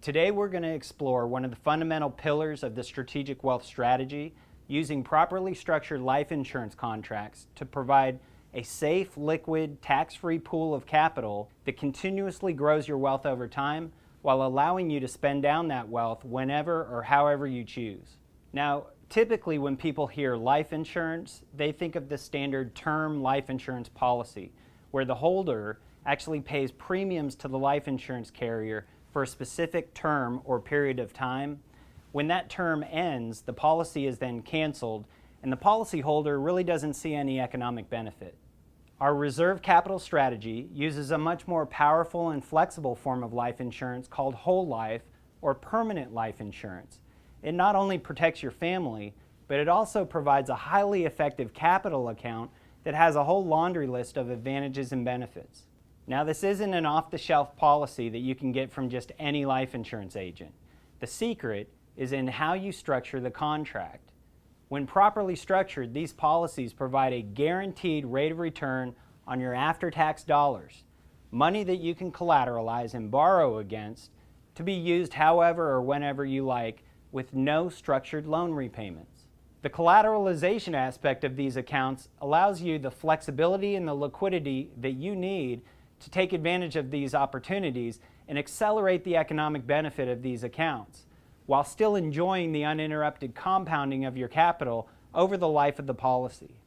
Today we're going to explore one of the fundamental pillars of the strategic wealth strategy, using properly structured life insurance contracts to provide a safe, liquid, tax-free pool of capital that continuously grows your wealth over time while allowing you to spend down that wealth whenever or however you choose. Now, typically when people hear life insurance, they think of the standard term life insurance policy, where the holder actually pays premiums to the life insurance carrier for a specific term or period of time. When that term ends, the policy is then canceled, and the policyholder really doesn't see any economic benefit. Our reserve capital strategy uses a much more powerful and flexible form of life insurance called whole life or permanent life insurance. It not only protects your family, but it also provides a highly effective capital account that has a whole laundry list of advantages and benefits. Now, this isn't an off-the-shelf policy that you can get from just any life insurance agent. The secret is in how you structure the contract. When properly structured, these policies provide a guaranteed rate of return on your after-tax dollars, money that you can collateralize and borrow against to be used however or whenever you like, with no structured loan repayments. The collateralization aspect of these accounts allows you the flexibility and the liquidity that you need to take advantage of these opportunities and accelerate the economic benefit of these accounts, while still enjoying the uninterrupted compounding of your capital over the life of the policy.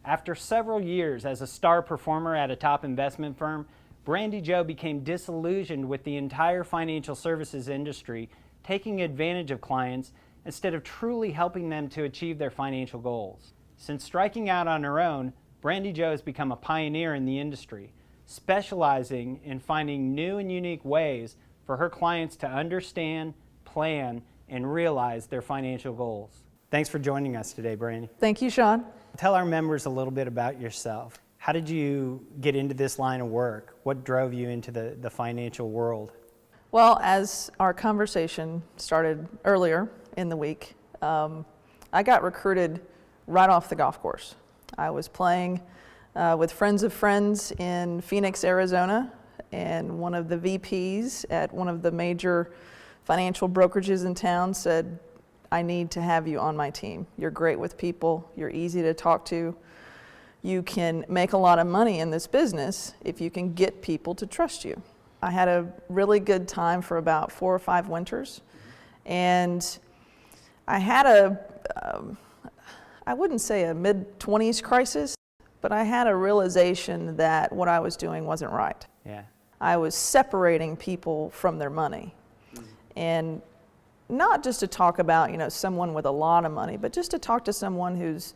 After several years as a star performer at a top investment firm, Brandi Joe became disillusioned with the entire financial services industry, taking advantage of clients instead of truly helping them to achieve their financial goals. Since striking out on her own, Brandi Joe has become a pioneer in the industry, specializing in finding new and unique ways for her clients to understand, plan, and realize their financial goals. Thanks for joining us today, Brandi. Thank you, Sean. Tell our members a little bit about yourself. How did you get into this line of work? What drove you into the financial world? Well, as our conversation started earlier in the week, I got recruited right off the golf course. I was playing with friends of friends in Phoenix, Arizona, and one of the VPs at one of the major financial brokerages in town said, "I need to have you on my team. You're great with people, you're easy to talk to, you can make a lot of money in this business if you can get people to trust you." I had a really good time for about 4 or 5 winters, and I had I wouldn't say a mid-20s crisis, but I had a realization that what I was doing wasn't right. Yeah. I was separating people from their money. And not just to talk about, someone with a lot of money, but just to talk to someone who's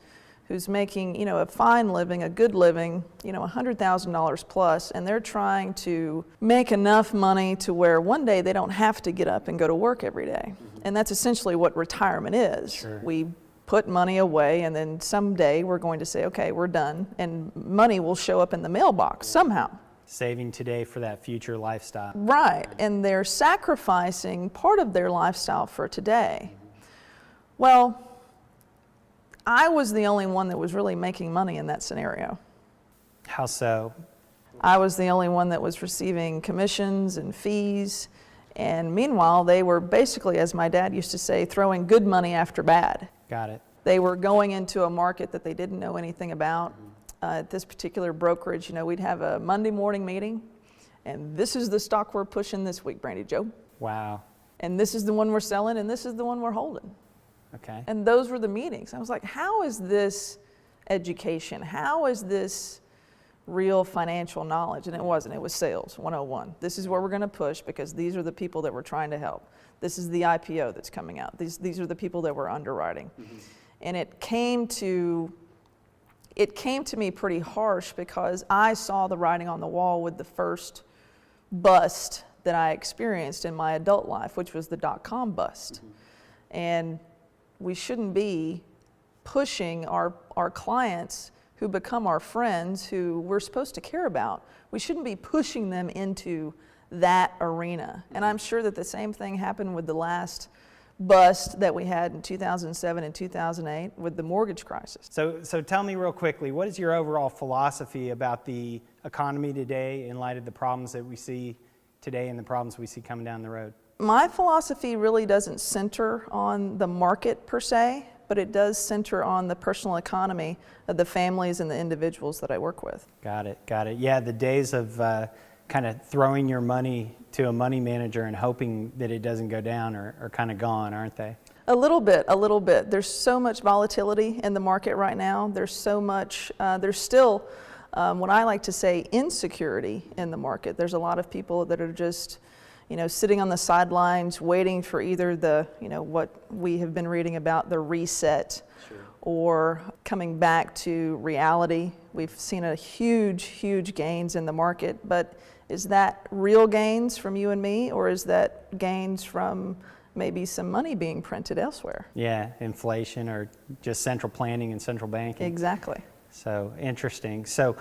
making, a fine living, a good living, $100,000 plus, and they're trying to make enough money to where one day they don't have to get up and go to work every day. And that's essentially what retirement is. Sure. We put money away, and then someday we're going to say, okay, we're done, and money will show up in the mailbox somehow. Saving today for that future lifestyle. Right, and they're sacrificing part of their lifestyle for today. Well, I was the only one that was really making money in that scenario. How so? I was the only one that was receiving commissions and fees, and meanwhile, they were basically, as my dad used to say, throwing good money after bad. Got it. They were going into a market that they didn't know anything about. At this particular brokerage, we'd have a Monday morning meeting, and this is the stock we're pushing this week, Brandi Joe. Wow. And this is the one we're selling, and this is the one we're holding. Okay. And those were the meetings. I was like, how is this education? How is this real financial knowledge? And it wasn't. It was sales 101. This is where we're going to push because these are the people that we're trying to help. This is the IPO that's coming out. These are the people that we're underwriting. Mm-hmm. And it came to me pretty harsh because I saw the writing on the wall with the first bust that I experienced in my adult life, which was the .com bust. Mm-hmm. And we shouldn't be pushing our clients who become our friends, who we're supposed to care about. We shouldn't be pushing them into that arena. And I'm sure that the same thing happened with the last bust that we had in 2007 and 2008 with the mortgage crisis. So tell me real quickly, what is your overall philosophy about the economy today in light of the problems that we see today and the problems we see coming down the road? My philosophy really doesn't center on the market per se, but it does center on the personal economy of the families and the individuals that I work with. Got it, got it. Yeah, the days of kind of throwing your money to a money manager and hoping that it doesn't go down are kind of gone, aren't they? A little bit, a little bit. There's so much volatility in the market right now. There's so much, there's still what I like to say insecurity in the market. There's a lot of people that are just, sitting on the sidelines waiting for either the, what we have been reading about, the reset, sure, or coming back to reality. We've seen a huge gains in the market, but is that real gains from you and me, or is that gains from maybe some money being printed elsewhere? Yeah, inflation or just central planning and central banking. Exactly. So interesting. So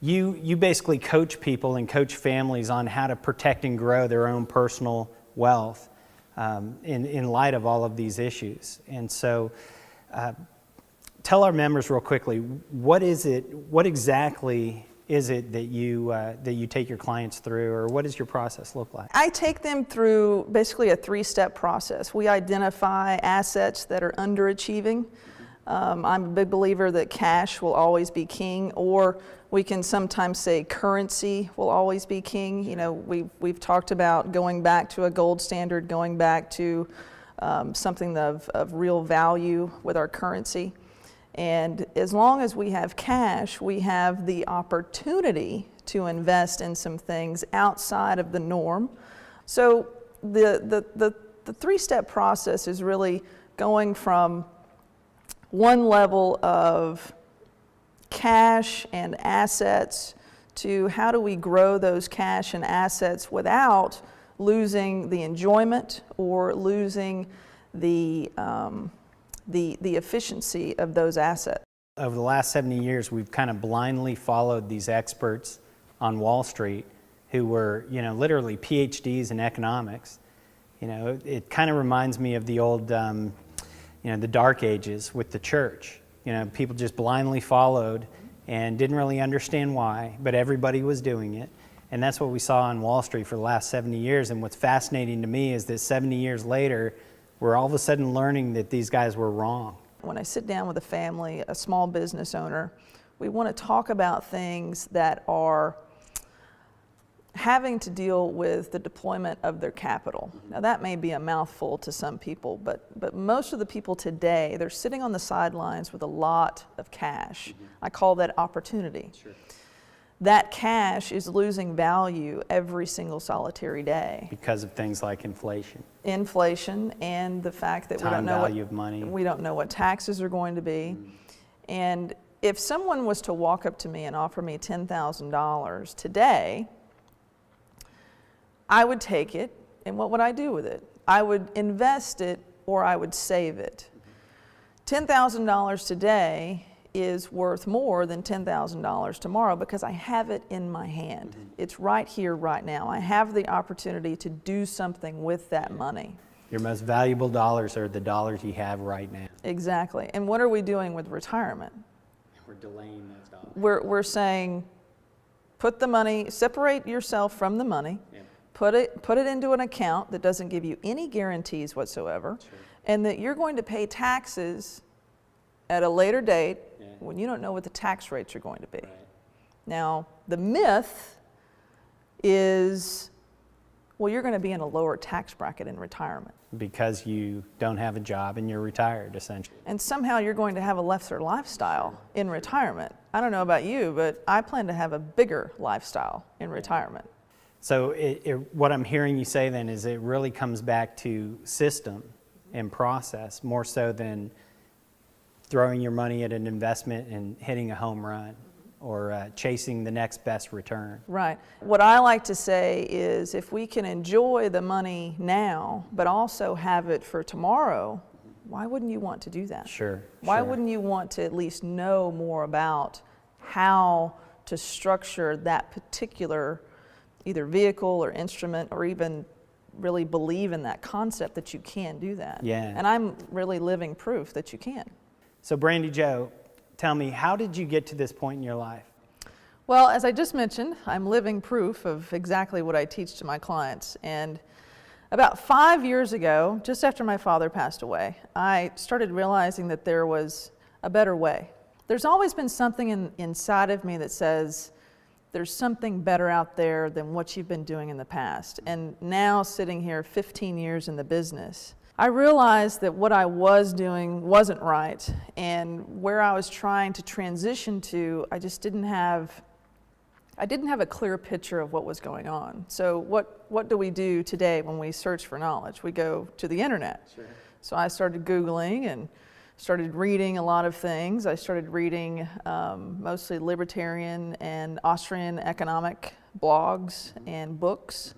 you basically coach people and coach families on how to protect and grow their own personal wealth in light of all of these issues. And so tell our members real quickly, what exactly is it that you take your clients through, or what does your process look like? I take them through basically a 3-step process. We identify assets that are underachieving. I'm a big believer that cash will always be king, or we can sometimes say currency will always be king. We've talked about going back to a gold standard, going back to something of real value with our currency. And as long as we have cash, we have the opportunity to invest in some things outside of the norm. So the 3-step process is really going from one level of cash and assets to how do we grow those cash and assets without losing the enjoyment or losing the efficiency of those assets. Over the last 70 years, we've kind of blindly followed these experts on Wall Street who were, literally PhDs in economics. It kind of reminds me of the old, the Dark Ages with the church. People just blindly followed and didn't really understand why, but everybody was doing it. And that's what we saw on Wall Street for the last 70 years. And what's fascinating to me is that 70 years later, we're all of a sudden learning that these guys were wrong. When I sit down with a family, a small business owner, we want to talk about things that are having to deal with the deployment of their capital. Now that may be a mouthful to some people, but most of the people today, they're sitting on the sidelines with a lot of cash. I call that opportunity. Sure. That cash is losing value every single solitary day. Because of things like inflation. Inflation and the fact that we don't know value of money. We don't know what taxes are going to be. And if someone was to walk up to me and offer me $10,000 today, I would take it, and what would I do with it? I would invest it or I would save it. $10,000 today is worth more than $10,000 tomorrow because I have it in my hand. It's right here, right now. I have the opportunity to do something with that money. Your most valuable dollars are the dollars you have right now. Exactly. And what are we doing with retirement? We're delaying those dollars. We're saying, put the money, separate yourself from the money, yeah, put it into an account that doesn't give you any guarantees whatsoever, sure, and that you're going to pay taxes at a later date, yeah, when you don't know what the tax rates are going to be. Right. Now, the myth is, well, you're going to be in a lower tax bracket in retirement. Because you don't have a job and you're retired, essentially. And somehow you're going to have a lesser lifestyle in retirement. I don't know about you, but I plan to have a bigger lifestyle in retirement. So what I'm hearing you say then is it really comes back to system and process more so than throwing your money at an investment and hitting a home run or chasing the next best return. Right. What I like to say is if we can enjoy the money now, but also have it for tomorrow, why wouldn't you want to do that? Sure. Why wouldn't you want to at least know more about how to structure that particular either vehicle or instrument, or even really believe in that concept that you can do that? Yeah. And I'm really living proof that you can. So Brandi Jo, tell me, how did you get to this point in your life? Well, as I just mentioned, I'm living proof of exactly what I teach to my clients. And About 5 years ago, just after my father passed away, I started realizing that there was a better way. There's always been something inside of me that says there's something better out there than what you've been doing in the past. And now, sitting here 15 years in the business, I realized that what I was doing wasn't right, and where I was trying to transition to, I didn't have a clear picture of what was going on. So what do we do today when we search for knowledge? We go to the internet. Sure. So I started Googling and started reading a lot of things. I started reading mostly libertarian and Austrian economic blogs and books.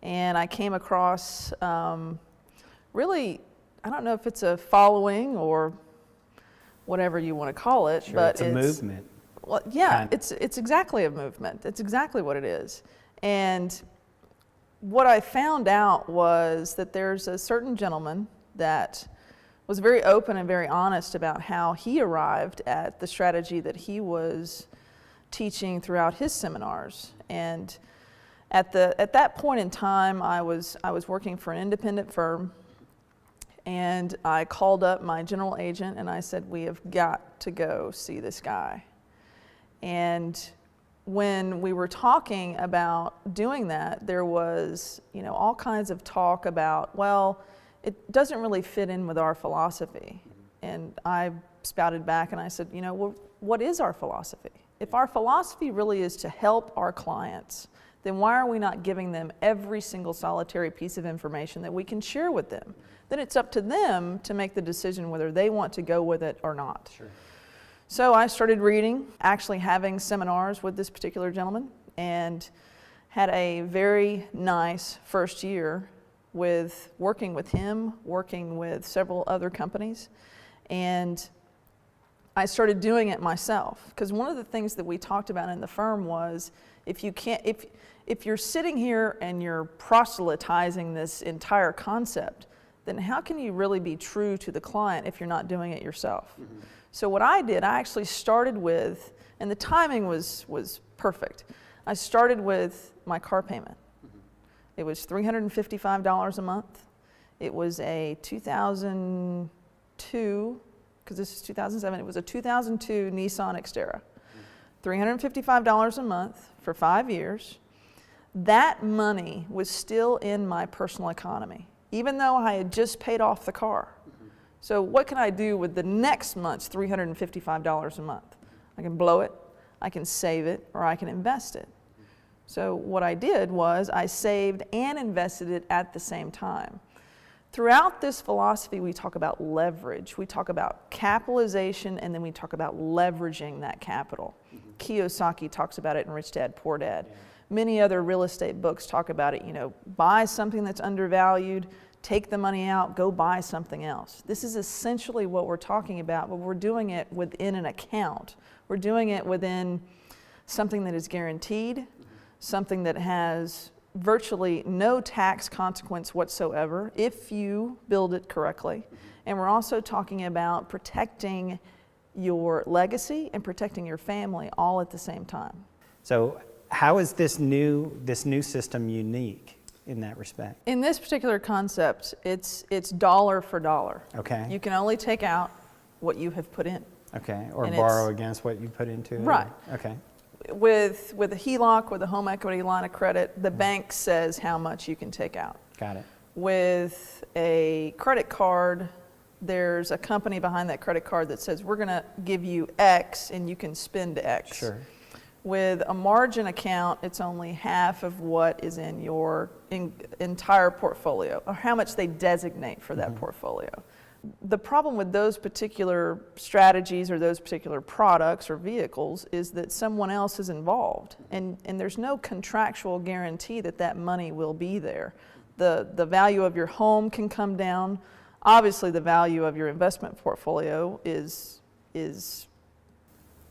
And I came across really, I don't know if it's a following or whatever you want to call it, Sure, but it's a movement. Well, yeah, Kind it's exactly a movement. It's exactly what it is. And what I found out was that there's a certain gentleman that was very open and very honest about how he arrived at the strategy that he was teaching throughout his seminars. And at that point in time, I was working for an independent firm, and I called up my general agent and I said, we have got to go see this guy. And when we were talking about doing that, there was, all kinds of talk about, well, it doesn't really fit in with our philosophy. And I spouted back and I said, well, what is our philosophy? If our philosophy really is to help our clients, then why are we not giving them every single solitary piece of information that we can share with them? Then it's up to them to make the decision whether they want to go with it or not. Sure. So I started reading, actually having seminars with this particular gentleman, and had a very nice first year with working with him, working with several other companies, and I started doing it myself. Because one of the things that we talked about in the firm was, if you're sitting here and you're proselytizing this entire concept, then how can you really be true to the client if you're not doing it yourself? Mm-hmm. So what I did, I actually started with, and the timing was perfect. I started with my car payment. Mm-hmm. It was $355 a month. It was a 2002, because this is 2007, it was a 2002 Nissan Xterra. $355 a month for 5 years. That money was still in my personal economy, even though I had just paid off the car. So what can I do with the next month's $355 a month? I can blow it, I can save it, or I can invest it. So what I did was I saved and invested it at the same time. Throughout this philosophy, we talk about leverage. We talk about capitalization, and then we talk about leveraging that capital. Kiyosaki talks about it in Rich Dad, Poor Dad. Yeah. Many other real estate books talk about it, buy something that's undervalued, take the money out, go buy something else. This is essentially what we're talking about, but we're doing it within an account. We're doing it within something that is guaranteed, something that has virtually no tax consequence whatsoever if you build it correctly. And we're also talking about protecting your legacy and protecting your family all at the same time. So how is this new system unique in that respect? In this particular concept, it's dollar for dollar. Okay. You can only take out what you have put in. Okay, or borrow against what you put into it? Right. Okay. With a HELOC, with a home equity line of credit, the bank says how much you can take out. Got it. With a credit card, there's a company behind that credit card that says, we're going to give you X and you can spend X. Sure. With a margin account, it's only half of what is in your entire portfolio, or how much they designate for that portfolio. The problem with those particular strategies or those particular products or vehicles is that someone else is involved, and there's no contractual guarantee that that money will be there. The value of your home can come down. Obviously, the value of your investment portfolio is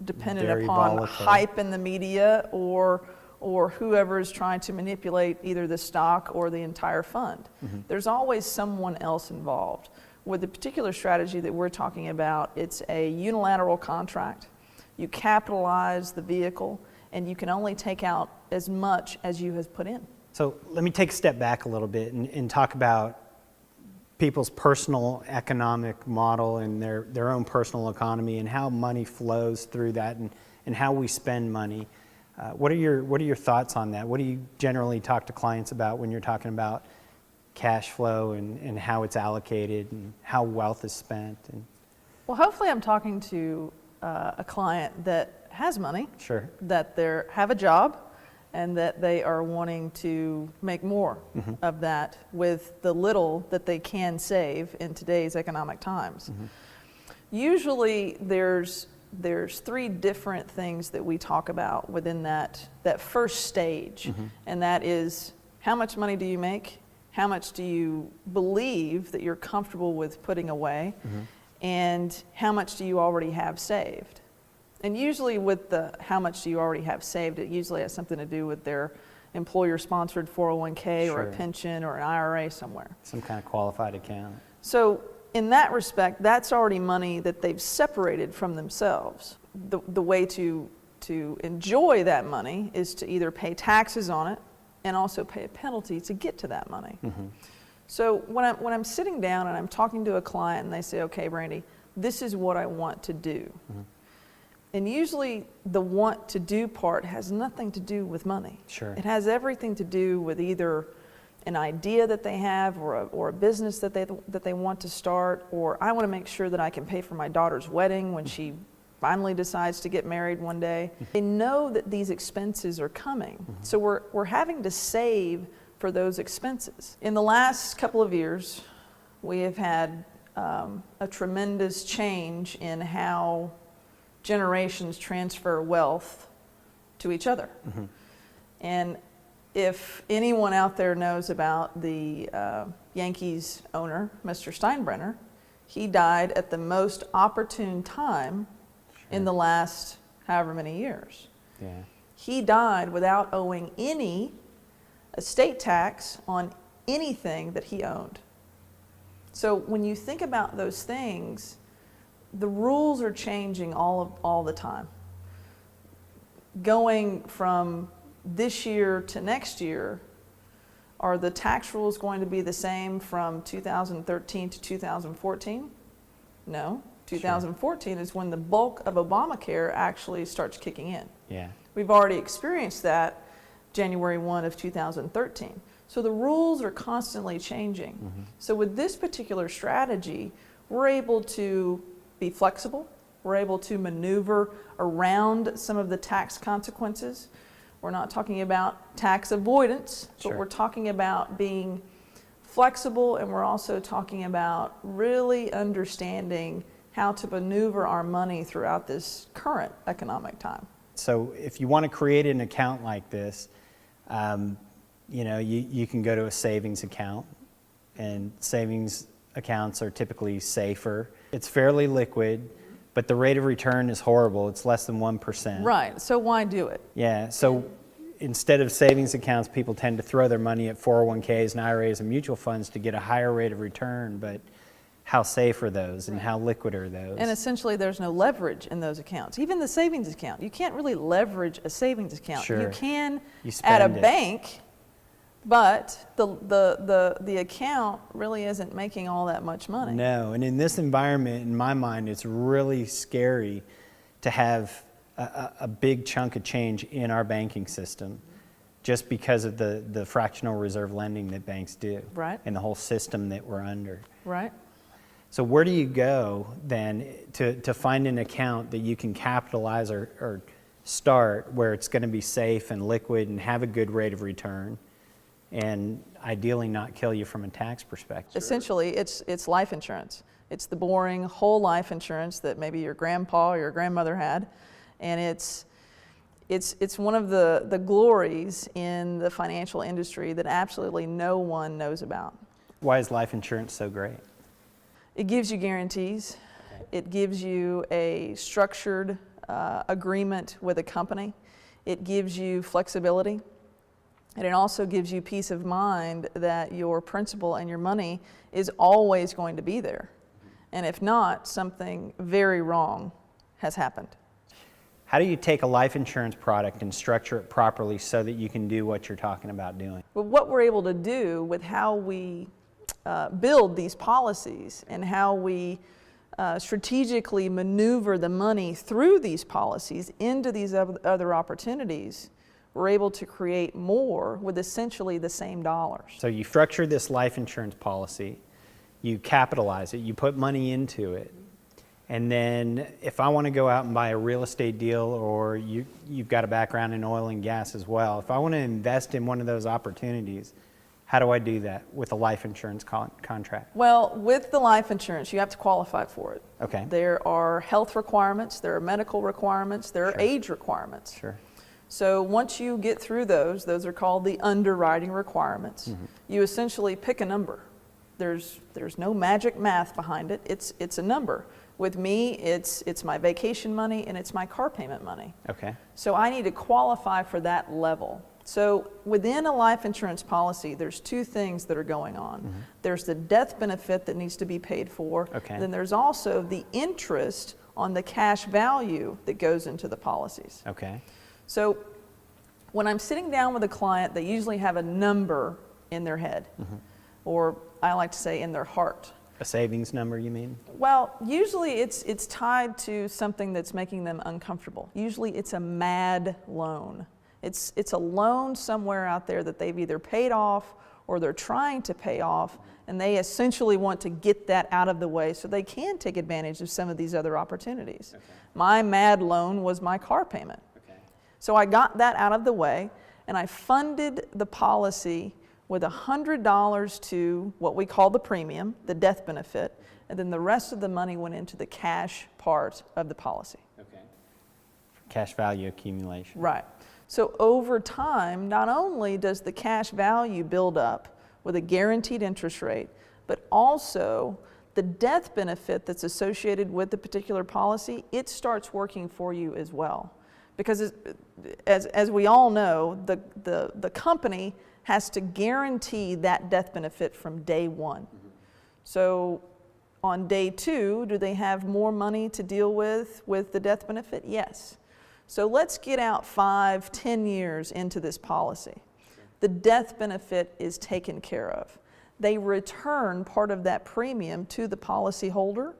dependent Very upon volatile. hype in the media or whoever is trying to manipulate either the stock or the entire fund. Mm-hmm. There's always someone else involved. With the particular strategy that we're talking about, it's a unilateral contract. You capitalize the vehicle, and you can only take out as much as you have put in. So let me take a step back a little bit and talk about people's personal economic model and their own personal economy and how money flows through that and how we spend money. What are your thoughts on that? What do you generally talk to clients about when you're talking about cash flow and how it's allocated and how wealth is spent? Well, hopefully I'm talking to a client that has money, Sure. that they have a job, and that they are wanting to make more of that with the little that they can save in today's economic times. Usually there's three different things that we talk about within that first stage, and that is, how much money do you make? How much do you believe that you're comfortable with putting away? And how much do you already have saved? And usually with the how much do you already have saved, it usually has something to do with their employer-sponsored 401k or a pension or an IRA somewhere. Some kind of qualified account. So in that respect, that's already money that they've separated from themselves. The way to enjoy that money is to either pay taxes on it and also pay a penalty to get to that money. So when I'm sitting down and I'm talking to a client and they say, okay, Brandi, this is what I want to do. And usually the want to do part has nothing to do with money. Sure. It has everything to do with either an idea that they have or a business that they want to start, or I want to make sure that I can pay for my daughter's wedding when she finally decides to get married one day. They know that these expenses are coming. So we're having to save for those expenses. In the last couple of years, we have had a tremendous change in how generations transfer wealth to each other. And if anyone out there knows about the Yankees owner, Mr. Steinbrenner, he died at the most opportune time in the last however many years. He died without owing any estate tax on anything that he owned. So when you think about those things, the rules are changing all the time. Going from this year to next year, are the tax rules going to be the same from 2013 to 2014? No. 2014 is when the bulk of Obamacare actually starts kicking in. We've already experienced that January 1 of 2013. So the rules are constantly changing. So with this particular strategy, we're able to be flexible. We're able to maneuver around some of the tax consequences. We're not talking about tax avoidance, but we're talking about being flexible, and we're also talking about really understanding how to maneuver our money throughout this current economic time. So if you want to create an account like this, you can go to a savings account, and savings accounts are typically safer. It's fairly liquid, but the rate of return is horrible. It's less than 1%. Right, so why do it? Yeah, so instead of savings accounts, people tend to throw their money at 401ks and IRAs and mutual funds to get a higher rate of return, but how safe are those and how liquid are those? And essentially there's no leverage in those accounts. Even the savings account, you can't really leverage a savings account. You can at a bank, but the account really isn't making all that much money. No, and in this environment, in my mind, it's really scary to have a big chunk of change in our banking system just because of the fractional reserve lending that banks do. Right. And the whole system that we're under. Right. So where do you go then to find an account that you can capitalize or start where it's going to be safe and liquid and have a good rate of return and ideally not kill you from a tax perspective? Essentially, it's life insurance. It's the boring whole life insurance that maybe your grandpa or your grandmother had, and it's one of the glories in the financial industry that absolutely no one knows about. Why is life insurance so great? It gives you guarantees. It gives you a structured agreement with a company. It gives you flexibility. And it also gives you peace of mind that your principal and your money is always going to be there. And if not, something very wrong has happened. How do you take a life insurance product and structure it properly so that you can do what you're talking about doing? Well, what we're able to do with how we build these policies and how we strategically maneuver the money through these policies into these other opportunities, we're able to create more with essentially the same dollars. So you structure this life insurance policy, you capitalize it, you put money into it, and then if I want to go out and buy a real estate deal, or you've got a background in oil and gas as well, if I want to invest in one of those opportunities, how do I do that with a life insurance contract? Well, with the life insurance, you have to qualify for it. Okay. There are health requirements, there are medical requirements, there are age requirements. Sure. So once you get through those are called the underwriting requirements. You essentially pick a number. There's no magic math behind it. It's a number. With me, it's my vacation money and it's my car payment money. Okay. So I need to qualify for that level. So within a life insurance policy, there's two things that are going on. There's the death benefit that needs to be paid for. Okay. Then there's also the interest on the cash value that goes into the policies. Okay. So when I'm sitting down with a client, they usually have a number in their head, or I like to say in their heart. A savings number, you mean? Well, usually it's tied to something that's making them uncomfortable. Usually it's a mad loan. It's a loan somewhere out there that they've either paid off or they're trying to pay off, and they essentially want to get that out of the way so they can take advantage of some of these other opportunities. Okay. My mad loan was my car payment. Okay. So I got that out of the way, and I funded the policy with $100 to what we call the premium, the death benefit, and then the rest of the money went into the cash part of the policy. Okay. Cash value accumulation. Right. So over time, not only does the cash value build up with a guaranteed interest rate, but also the death benefit that's associated with the particular policy, it starts working for you as well. Because as we all know, the company has to guarantee that death benefit from day one. So on day two, do they have more money to deal with the death benefit? Yes. So let's get out 5, 10 years into this policy. The death benefit is taken care of. They return part of that premium to the policy holder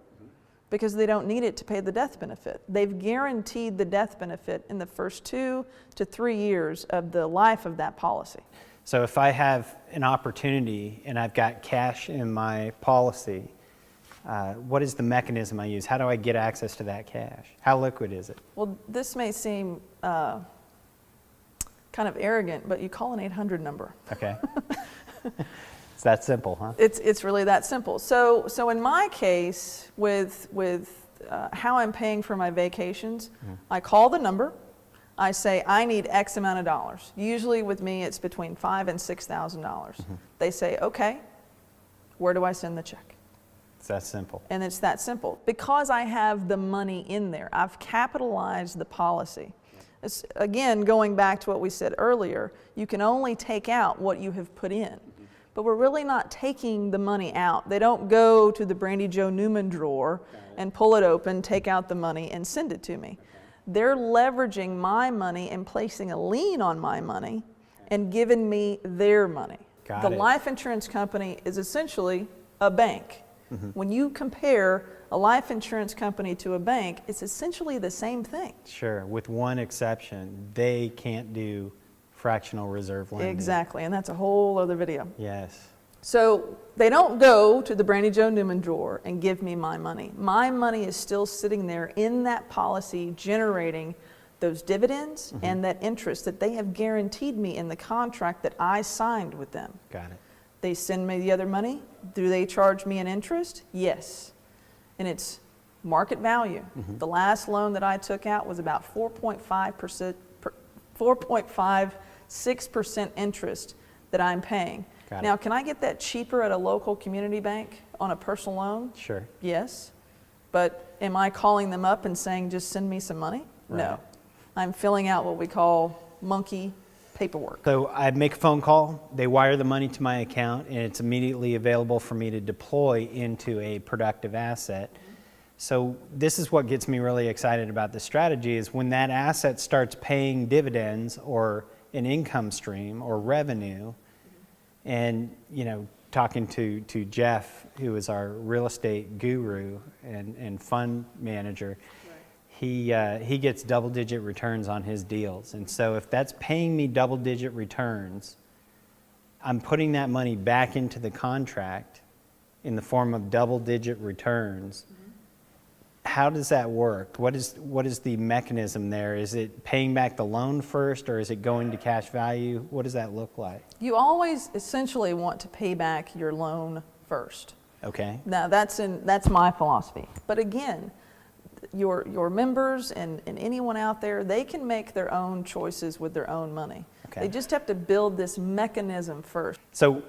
because they don't need it to pay the death benefit. They've guaranteed the death benefit in the first 2 to 3 years of the life of that policy. So if I have an opportunity and I've got cash in my policy, what is the mechanism I use? How do I get access to that cash? How liquid is it? Well, this may seem kind of arrogant, but you call an 800 number. Okay. It's that simple, huh? It's really that simple. So in my case, with how I'm paying for my vacations, I call the number. I say, I need X amount of dollars. Usually with me, it's between $5,000 and $6,000. They say, okay, where do I send the check? It's that simple. And it's that simple. Because I have the money in there, I've capitalized the policy. It's, again, going back to what we said earlier, you can only take out what you have put in. But we're really not taking the money out. They don't go to the Brandi Joe Newman drawer and pull it open, take out the money, and send it to me. They're leveraging my money and placing a lien on my money and giving me their money. Got the it. life insurance company is essentially a bank. When you compare a life insurance company to a bank, it's essentially the same thing. Sure, with one exception, they can't do fractional reserve lending. Exactly, and that's a whole other video. Yes. So they don't go to the Brandi Joe Newman drawer and give me my money. My money is still sitting there in that policy generating those dividends and that interest that they have guaranteed me in the contract that I signed with them. Got it. They send me the other money. Do they charge me an interest? Yes. And it's market value. The last loan that I took out was about 4.5%, 4.56% interest that I'm paying. Got Now, it. can I get that cheaper at a local community bank on a personal loan? Sure. Yes. But am I calling them up and saying, just send me some money? No. Right. I'm filling out what we call monkey paperwork. So I make a phone call, they wire the money to my account, and it's immediately available for me to deploy into a productive asset. So this is what gets me really excited about this strategy is when that asset starts paying dividends or an income stream or revenue. And, talking to Jeff, who is our real estate guru and fund manager, he gets double-digit returns on his deals. And so if that's paying me double-digit returns, I'm putting that money back into the contract in the form of double-digit returns. How does that work? What is the mechanism there? Is it paying back the loan first, or is it going to cash value? What does that look like? You always essentially want to pay back your loan first. Okay. Now that's my philosophy. But again, your members and anyone out there, they can make their own choices with their own money. Okay. They just have to build this mechanism first. So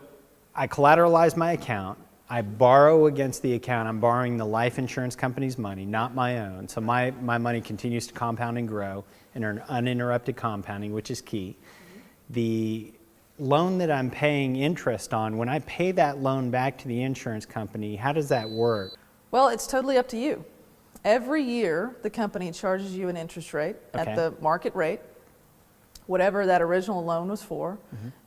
I collateralize my account. I borrow against the account. I'm borrowing the life insurance company's money, not my own. So my money continues to compound and grow and earn uninterrupted compounding, which is key. The loan that I'm paying interest on, when I pay that loan back to the insurance company, how does that work? Well, it's totally up to you. Every year, the company charges you an interest rate Okay. at the market rate, whatever that original loan was for,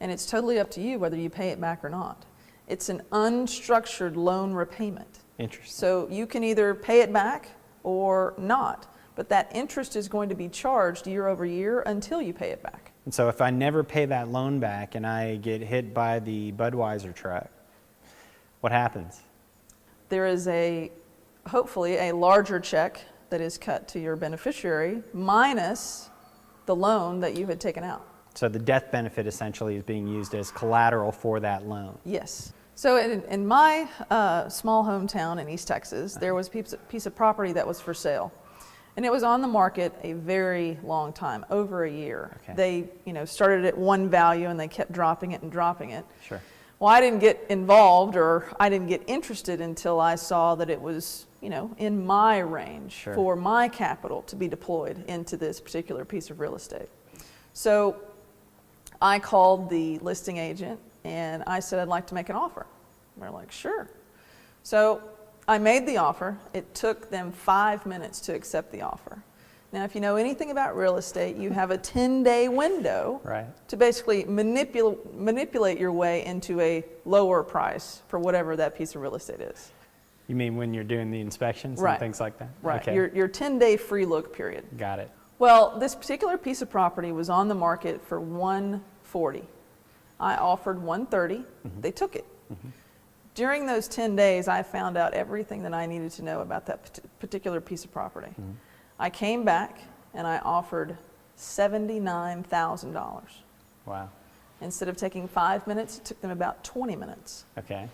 and it's totally up to you whether you pay it back or not. It's an unstructured loan repayment. Interesting. So you can either pay it back or not, but that interest is going to be charged year over year until you pay it back. And so if I never pay that loan back and I get hit by the Budweiser truck, what happens? There is hopefully a larger check that is cut to your beneficiary minus the loan that you had taken out. So the death benefit essentially is being used as collateral for that loan. Yes. So in my small hometown in East Texas, there was a piece of property that was for sale. And it was on the market a very long time, over a year. Okay. They started at one value and they kept dropping it and dropping it. Sure. Well, I didn't get involved or I didn't get interested until I saw that it was in my range Sure. for my capital to be deployed into this particular piece of real estate. So I called the listing agent and I said, I'd like to make an offer. They're like, sure. So I made the offer. It took them 5 minutes to accept the offer. Now, if you know anything about real estate, you have a 10-day window Right. to basically manipulate your way into a lower price for whatever that piece of real estate is. You mean when you're doing the inspections Right. and things like that? Right. Okay. Your 10-day free look period. Got it. Well, this particular piece of property was on the market for $140. I offered $130. They took it. During those 10 days, I found out everything that I needed to know about that particular piece of property. I came back and I offered $79,000. Wow. Instead of taking 5 minutes, it took them about 20 minutes. Okay.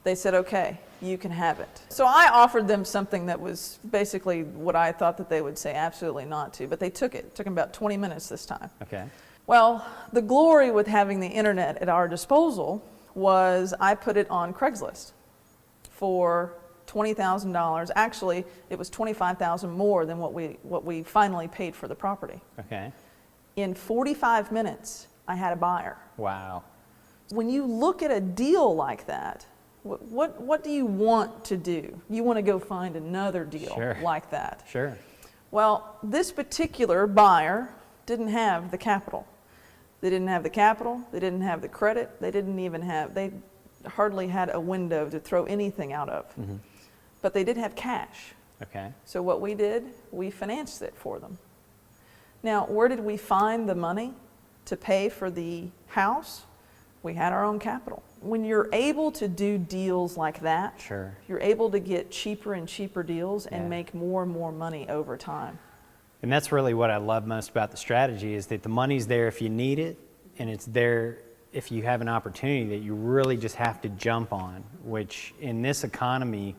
They said, okay, you can have it. So I offered them something that was basically what I thought that they would say absolutely not to, but they took it. It took them about 20 minutes this time. Okay. Well, the glory with having the internet at our disposal was I put it on Craigslist for $20,000. Actually, it was $25,000 more than what we finally paid for the property. Okay. In 45 minutes, I had a buyer. Wow. When you look at a deal like that, what do you want to do? You want to go find another deal Sure. like that. Sure. Well, this particular buyer didn't have the capital. They didn't have the capital, they didn't have the credit, they hardly had a window to throw anything out of. But they did have cash. Okay. So what we did, we financed it for them. Now, where did we find the money to pay for the house? We had our own capital. When you're able to do deals like that, Sure. you're able to get cheaper and cheaper deals and Yeah. make more and more money over time. And that's really what I love most about the strategy is that the money's there if you need it, and it's there if you have an opportunity that you really just have to jump on, which in this economy,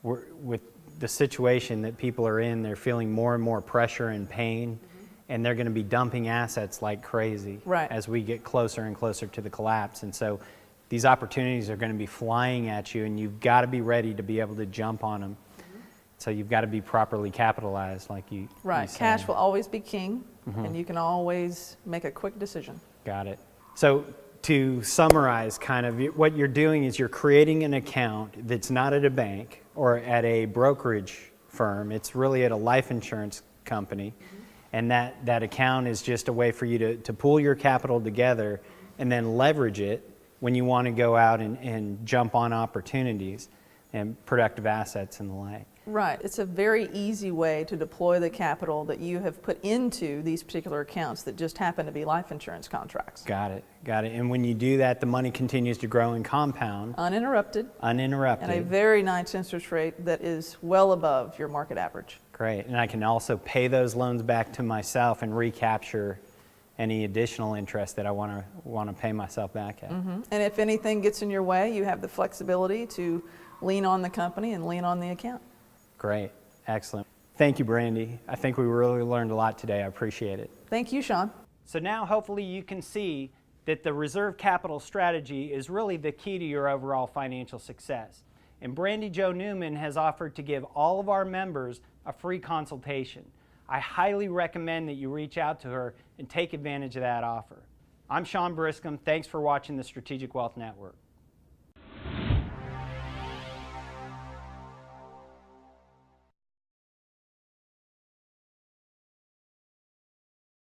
with the situation that people are in, they're feeling more and more pressure and pain, and they're going to be dumping assets like crazy Right. as we get closer and closer to the collapse. And so these opportunities are going to be flying at you, and you've got to be ready to be able to jump on them. So you've got to be properly capitalized, like you Right, said. cash will always be king, and you can always make a quick decision. Got it. So to summarize, kind of what you're doing is you're creating an account that's not at a bank, or at a brokerage firm. It's really at a life insurance company. And that account is just a way for you to pool your capital together and then leverage it when you want to go out and jump on opportunities and productive assets and the like. Right. It's a very easy way to deploy the capital that you have put into these particular accounts that just happen to be life insurance contracts. Got it. And when you do that, the money continues to grow and compound. Uninterrupted. Uninterrupted. And a very nice interest rate that is well above your market average. Great. And I can also pay those loans back to myself and recapture any additional interest that I want to pay myself back at. Mm-hmm. And if anything gets in your way, you have the flexibility to lean on the company and lean on the account. Great. Excellent. Thank you, Brandi. I think we really learned a lot today. I appreciate it. Thank you, Sean. So now hopefully you can see that the reserve capital strategy is really the key to your overall financial success. And Brandi Jo Newman has offered to give all of our members a free consultation. I highly recommend that you reach out to her and take advantage of that offer. I'm Sean Briscom. Thanks for watching the Strategic Wealth Network.